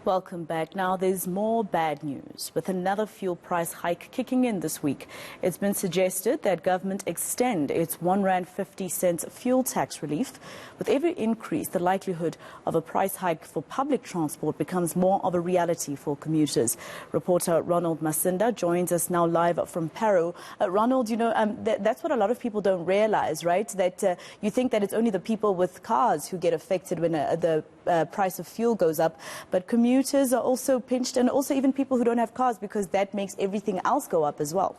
Welcome back. Now, there's more bad news with another fuel price hike kicking in this week. It's been suggested that government extend its R1.50 fuel tax relief. With every increase, the likelihood of a price hike for public transport becomes more of a reality for commuters. Reporter Ronald Masinda joins us now live from Parow. Ronald, you know, that's what a lot of people don't realize, right? That you think that it's only the people with cars who get affected when the price of fuel goes up, but commuters are also pinched, and also even people who don't have cars, because that makes everything else go up as well.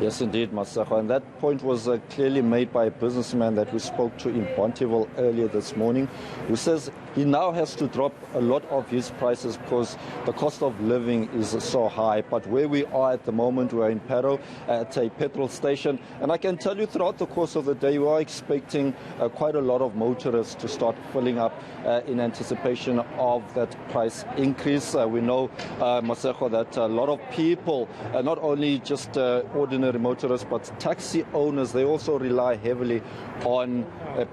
Yes, indeed, Masako. And that point was clearly made by a businessman that we spoke to in Bonteheuwel earlier this morning, who says he now has to drop a lot of his prices because the cost of living is so high. But where we are at the moment, we're in Parow at a petrol station. And I can tell you throughout the course of the day, we are expecting quite a lot of motorists to start filling up in anticipation of that price increase. We know, Masako, that a lot of people, not only just ordinary motorists, but taxi owners, they also rely heavily on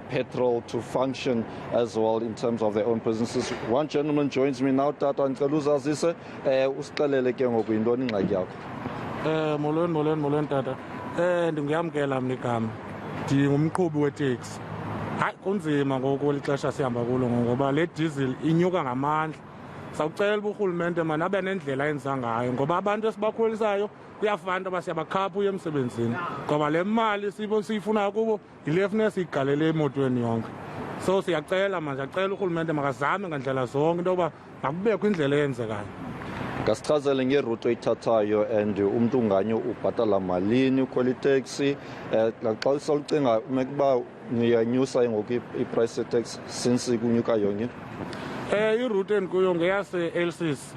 petrol to function as well in terms of their own businesses. One gentleman joins me now, Tata Nkaluza Zise, usiqalele ke ngokuyintoni ingxaki yakho. Molweni tata. Ndinguyamkela mna igama. Ndingumqhubi weteksi. Hayi kunzima ngoku lixesha sihamba kulo ngoba le diesel inyuka ngamandla. Sawucela urhulumente man abe nendlela enza ngayo ngoba abantu esibakhwelisayo kuyafana uba siyabakhapha uye emsebenzini ngoba le mali siyifunayo kubo yile funeka siyigalele emotweni yonke. So siyacela manje, siyacela urhulumente makazame ngandlela zonke into yoba makubekho indlela eyenzekayo. Ngasichazele ngeroute oyithathayo and umuntu nganye ubhatala malini ukhwela itaxi, xa usawucinga umekuba ngiyanyusa ngoku iprice tax since kunyuka yonke. Iroute endikuyo ngeyase-LCs.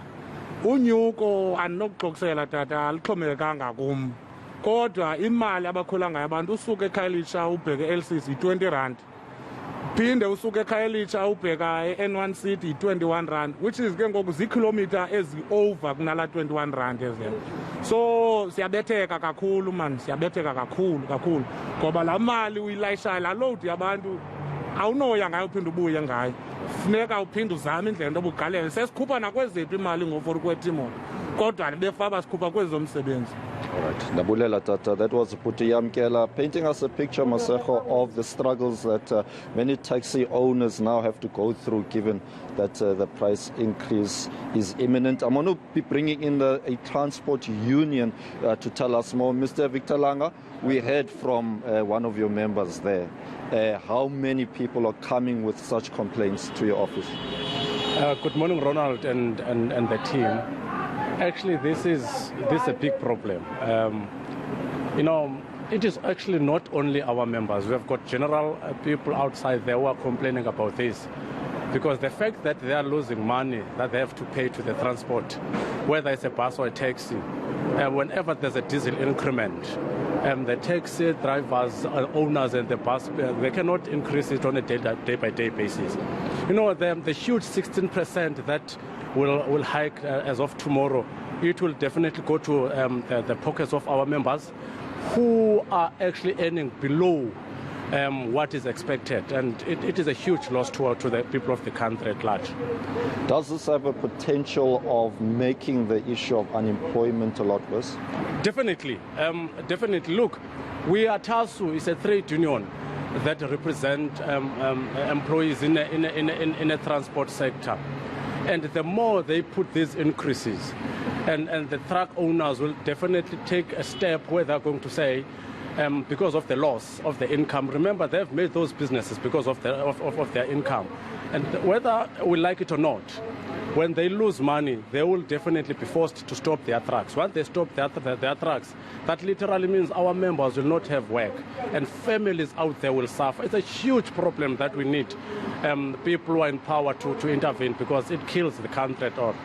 Unyuko andinokuxoksela tata alixhomekekanga kum, kodwa imali abakhwela ngayo abantu usuke eKhayelitsha ubheke e-LCs yi-R20, phinde usuke eKhayelitsha ubheka e-N1 City yi-R21, which is ke ngoku ziikhilomitha ezi-over kunala R21 ezileyo. So siyabetheka kakhulu man, siyabetheka kakhulu ngoba laa mali uyilayishayo, laa load yabantu awunoya ngayo uphinde ubuye ngayo. Funeka uphinde uzame indlela into obugalele. Sesikhupha nakweziphi imali ngofor kwetimoto, kodwa befaba sikhupha kwezomsebenzi. All right, Nabulela Tata, that was Puti Yamkela painting us a picture, Maseko, of the struggles that many taxi owners now have to go through, given that the price increase is imminent. I'm going to be bringing in a transport union to tell us more. Mr. Victor Langa, we heard from one of your members there. How many people are coming with such complaints to your office? Good morning, Ronald and the team. Actually, this is a big problem. You know, it is actually not only our members. We have got general people outside there who are complaining about this, because the fact that they are losing money that they have to pay to the transport, whether it's a bus or a taxi, whenever there's a diesel increment, the taxi drivers, owners and the bus, they cannot increase it on a day-by-day basis. You know, the huge 16% that will hike as of tomorrow, it will definitely go to the pockets of our members who are actually earning below what is expected, and it is a huge loss to the people of the country at large. Does this have a potential of making the issue of unemployment a lot worse? Definitely. Look, we are TASU is a trade union that represent employees in a transport sector. And the more they put these increases, and the truck owners will definitely take a step where they're going to say, because of the loss of the income. Remember, they've made those businesses because of their income. And whether we like it or not, when they lose money, they will definitely be forced to stop their trucks. Once they stop their trucks, that literally means our members will not have work, and families out there will suffer. It's a huge problem that we need people who are in power to intervene, because it kills the country at all.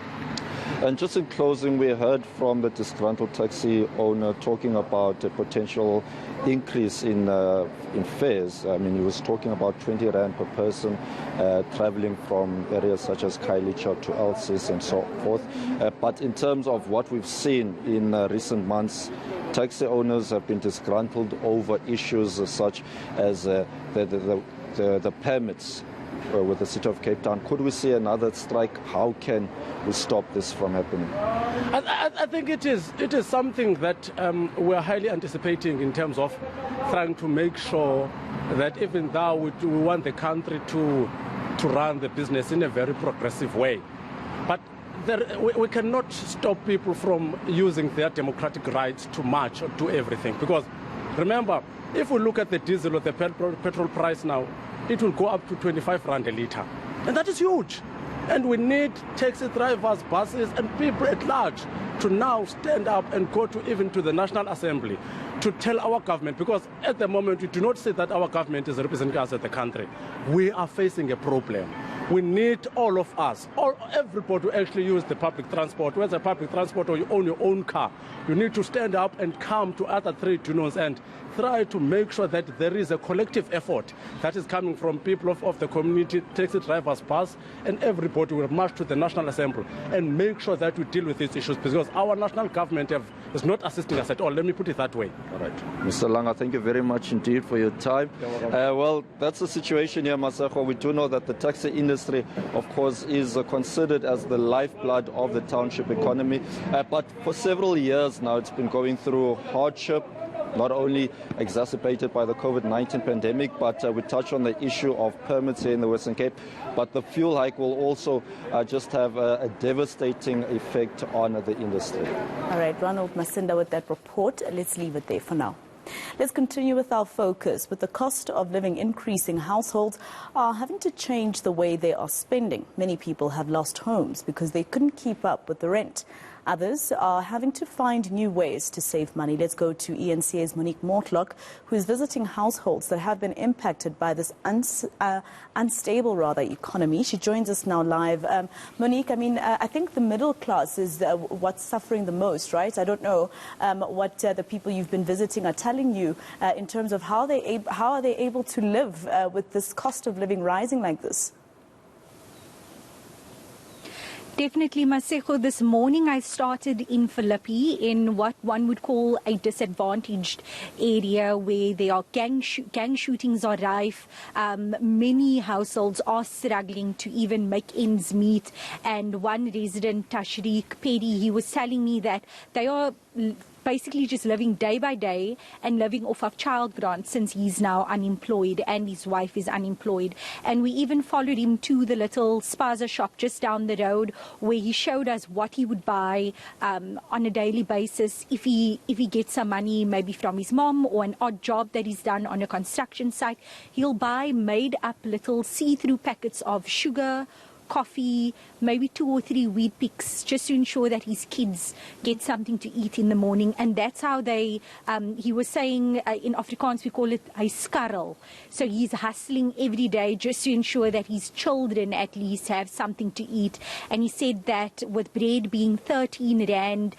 And just in closing, we heard from the disgruntled taxi owner talking about a potential increase in fares. I mean, he was talking about 20 Rand per person traveling from areas such as Khayelitsha to LCs and so forth. But in terms of what we've seen in recent months, taxi owners have been disgruntled over issues such as the permits with the city of Cape Town. Could we see another strike? How can we stop this from happening? I think it is something that we're highly anticipating in terms of trying to make sure that even though we want the country to run the business in a very progressive way, but we cannot stop people from using their democratic rights to march or do everything. Because remember, if we look at the diesel or the petrol price now, it will go up to 25 rand a litre. And that is huge. And we need taxi drivers, buses, and people at large to now stand up and go to even to the National Assembly to tell our government, because at the moment we do not say that our government is representing us as the country. We are facing a problem. We need all of us, everybody to actually use the public transport. Whether public transport or you own your own car, you need to stand up and come to other trade unions and try to make sure that there is a collective effort that is coming from people of the community, taxi drivers, bus, and everybody will march to the National Assembly and make sure that we deal with these issues, because our national government is not assisting us at all. Let me put it that way. All right. Mr. Langa, thank you very much indeed for your time. Well, that's the situation here, Maseko. We do know that the taxi industry, of course, is considered as the lifeblood of the township economy. But for several years now, it's been going through hardship, not only exacerbated by the COVID-19 pandemic, but we touch on the issue of permits here in the Western Cape. But the fuel hike will also just have a devastating effect on the industry. All right, Ronald Masinda with that report. Let's leave it there for now. Let's continue with our focus. With the cost of living increasing, households are having to change the way they are spending. Many people have lost homes because they couldn't keep up with the rent. Others are having to find new ways to save money. Let's go to eNCA's Monique Mortlock, who is visiting households that have been impacted by this unstable economy. She joins us now live. Monique, I think the middle class is what's suffering the most, right? I don't know what the people you've been visiting are telling you in terms of how are they able to live with this cost of living rising like this? Definitely, Maseko. This morning I started in Philippi, in what one would call a disadvantaged area where there are gang shootings are rife. Many households are struggling to even make ends meet. And one resident, Tashrik Pedi, he was telling me that they are basically just living day by day and living off of child grants since he's now unemployed and his wife is unemployed. And we even followed him to the little spaza shop just down the road where he showed us what he would buy on a daily basis if he gets some money maybe from his mom or an odd job that he's done on a construction site. He'll buy made up little see-through packets of sugar, coffee, maybe 2 or 3 wheat picks, just to ensure that his kids get something to eat in the morning. And that's how they, he was saying, in Afrikaans we call it hy skarrel. So he's hustling every day just to ensure that his children at least have something to eat. And he said that with bread being 13 rand,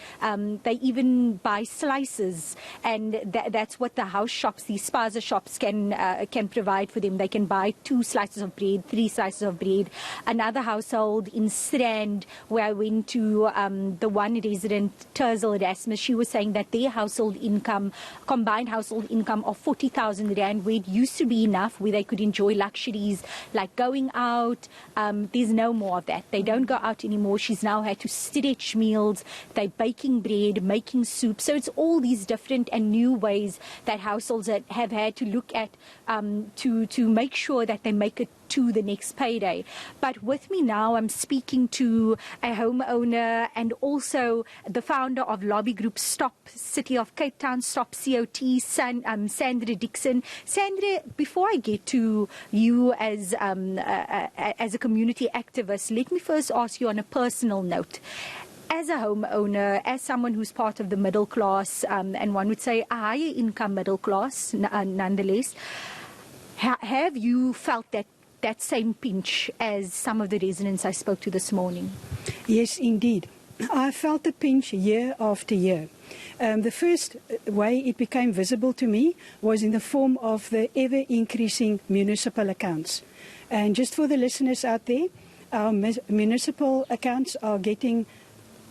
they even buy slices, and that's what the house shops, these spaza shops can provide for them. They can buy 2 slices of bread, 3 slices of bread. Another household in Strand, where I went to, the one resident, Terzel Erasmus, she was saying that their household income, combined household income of 40,000 rand, where it used to be enough, where they could enjoy luxuries like going out. There's no more of that. They don't go out anymore. She's now had to stretch meals. They're baking bread, making soup. So it's all these different and new ways that households have had to look at to make sure that they make it to the next payday. But with me now, I'm speaking to a homeowner and also the founder of lobby group Stop City of Cape Town, Stop COT, Sandra Dixon. Sandra, before I get to you as a community activist, let me first ask you on a personal note. As a homeowner, as someone who's part of the middle class, and one would say a higher income middle class, nonetheless, have you felt that same pinch as some of the residents I spoke to this morning? Yes, indeed. I felt the pinch year after year. The first way it became visible to me was in the form of the ever-increasing municipal accounts. And just for the listeners out there, our municipal accounts are getting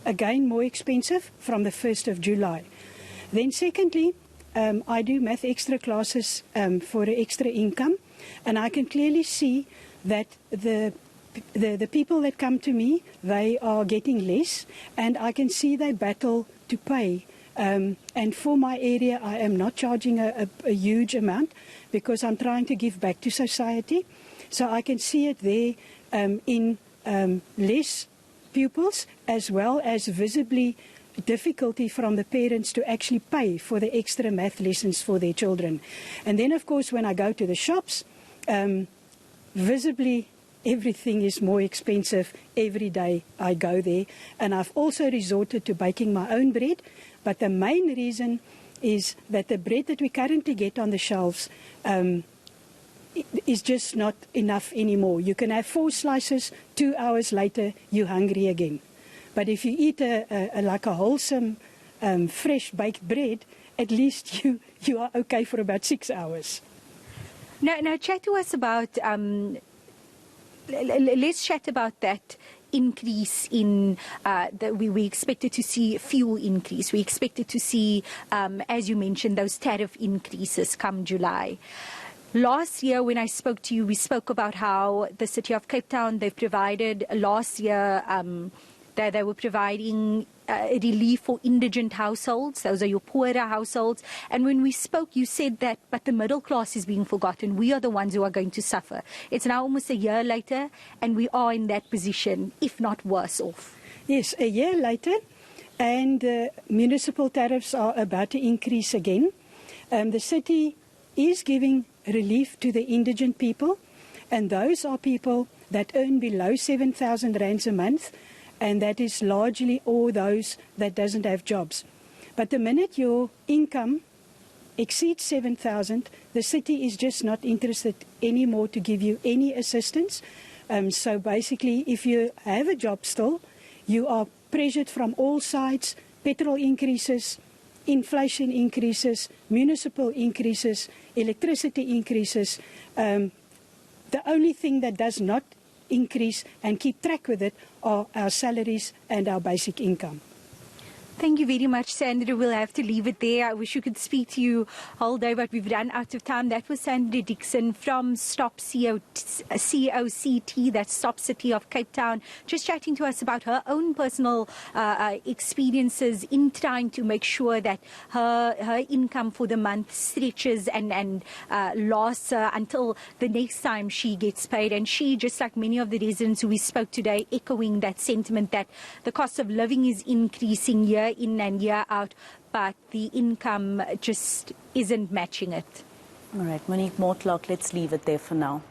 again more expensive from the 1st of July. Then secondly, I do math extra classes for extra income, and I can clearly see that the people that come to me, they are getting less, and I can see they battle to pay. And for my area, I am not charging a huge amount because I'm trying to give back to society. So I can see it there in less pupils, as well as visibly difficulty from the parents to actually pay for the extra math lessons for their children. And then, of course, when I go to the shops, visibly everything is more expensive every day I go there. And I've also resorted to baking my own bread. But the main reason is that the bread that we currently get on the shelves is just not enough anymore. You can have 4 slices, 2 hours later, you're hungry again. But if you eat like a wholesome, fresh baked bread, at least you are okay for about 6 hours. Now chat to us about, let's chat about that increase in, we expected to see fuel increase. We expected to see, as you mentioned, those tariff increases come July. Last year, when I spoke to you, we spoke about how the City of Cape Town, they've provided, last year, they were providing relief for indigent households. Those are your poorer households. And when we spoke, you said that, but the middle class is being forgotten. We are the ones who are going to suffer. It's now almost a year later, and we are in that position, if not worse off. Yes, a year later, and municipal tariffs are about to increase again. The city is giving relief to the indigent people, and those are people that earn below 7,000 rands a month, and that is largely all those that doesn't have jobs. But the minute your income exceeds 7,000, the city is just not interested anymore to give you any assistance. So basically, if you have a job still, you are pressured from all sides: petrol increases, inflation increases, municipal increases, electricity increases. The only thing that does not increase and keep track with it are our salaries and our basic income. Thank you very much, Sandra. We'll have to leave it there. I wish we could speak to you all day, but we've run out of time. That was Sandra Dixon from Stop COCT, that's Stop City of Cape Town, just chatting to us about her own personal experiences in trying to make sure that her income for the month stretches and lasts until the next time she gets paid. And she, just like many of the residents who we spoke today, echoing that sentiment that the cost of living is increasing year in and year out, but the income just isn't matching it. All right, Monique Mortlock, let's leave it there for now.